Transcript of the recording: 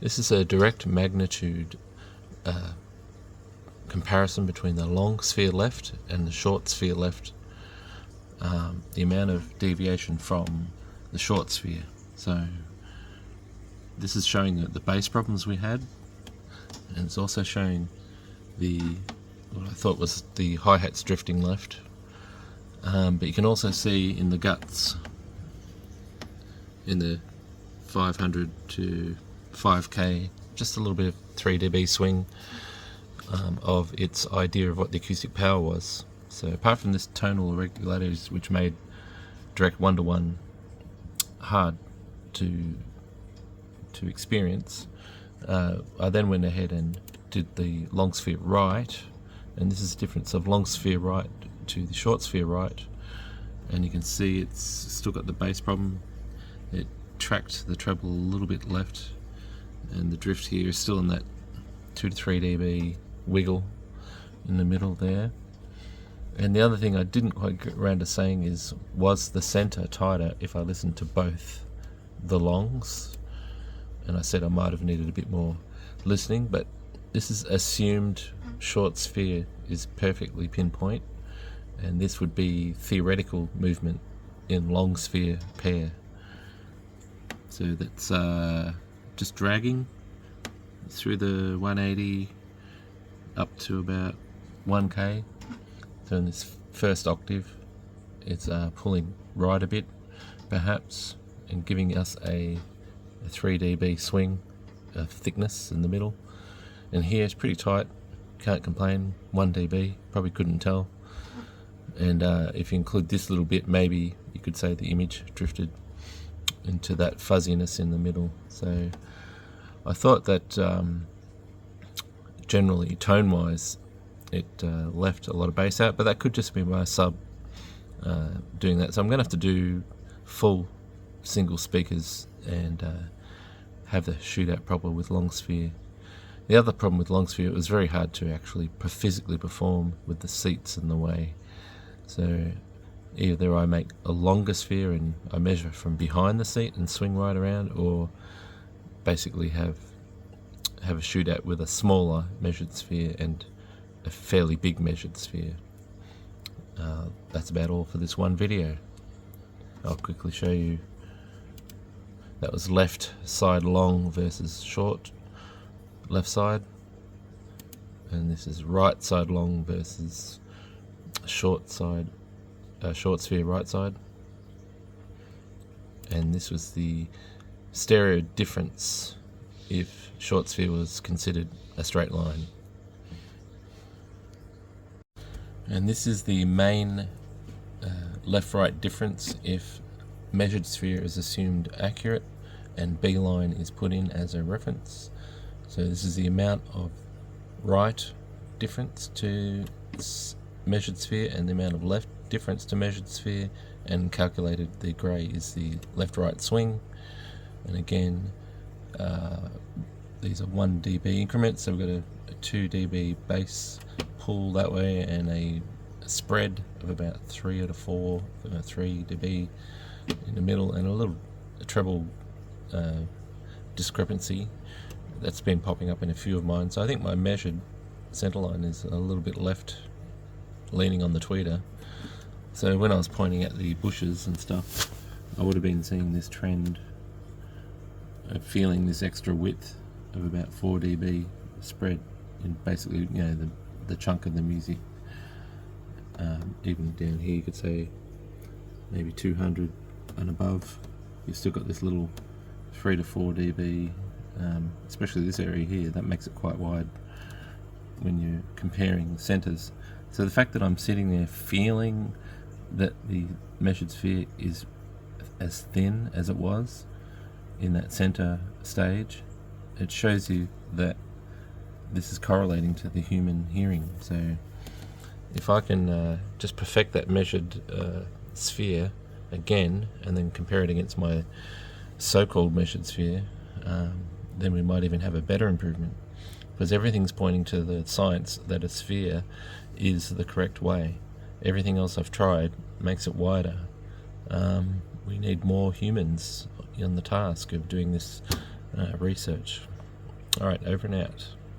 This is a direct magnitude comparison between the long sphere left and the short sphere left. The amount of deviation from the short sphere. So this is showing the bass problems we had, and it's also showing what I thought was the hi-hats drifting left. But you can also see in the guts, in the 500 to 5k, just a little bit of 3 dB swing of its idea of what the acoustic power was. So apart from this tonal irregularities, which made direct one-to-one hard to experience, I then went ahead and did the long sphere right, and this is the difference of long sphere right to the short sphere right, and you can see it's still got the bass problem. It tracked the treble a little bit left, and the drift here is still in that 2 to 3 dB wiggle in the middle there. And the other thing I didn't quite get around to saying is, was the center tighter if I listened to both the longs? And I said I might have needed a bit more listening, but this is assumed short sphere is perfectly pinpoint, and this would be theoretical movement in long sphere pair. So that's just dragging through the 180 up to about 1k. So in this first octave, it's pulling right a bit, perhaps, and giving us a 3 dB swing of thickness in the middle. And here it's pretty tight, can't complain, 1 dB, probably couldn't tell. And if you include this little bit, maybe you could say the image drifted into that fuzziness in the middle. So I thought that generally, tone-wise, it left a lot of bass out, but that could just be my sub doing that. So I'm going to have to do full single speakers and have the shootout proper with long sphere. The other problem with long sphere, it was very hard to actually physically perform with the seats in the way. So either I make a longer sphere and I measure from behind the seat and swing right around, or basically have a shootout with a smaller measured sphere and a fairly big measured sphere. That's about all for this one video. I'll quickly show you. That was left side long versus short left side, and this is right side long versus short side, short sphere right side. And this was the stereo difference if short sphere was considered a straight line. And this is the main left-right difference if measured sphere is assumed accurate and B line is put in as a reference. So this is the amount of right difference to measured sphere and the amount of left difference to measured sphere, and calculated the grey is the left-right swing. And again, these are 1 dB increments, so we've got a 2 dB bass pull that way and a spread of about 3 to 4, 3 dB in the middle, and a treble discrepancy that's been popping up in a few of mine. So I think my measured centerline is a little bit left, leaning on the tweeter. So when I was pointing at the bushes and stuff, I would have been seeing this trend of feeling this extra width of about 4 dB spread in basically, you know, the chunk of the music. Even down here you could say maybe 200 and above, you've still got this little 3 to 4 dB, especially this area here, that makes it quite wide when you're comparing centers. So the fact that I'm sitting there feeling that the measured sphere is as thin as it was in that center stage, it shows you that this is correlating to the human hearing. So if I can just perfect that measured sphere again and then compare it against my so-called measured sphere, then we might even have a better improvement, because everything's pointing to the science that a sphere is the correct way. Everything else I've tried makes it wider. We need more humans on the task of doing this research. Alright, over and out.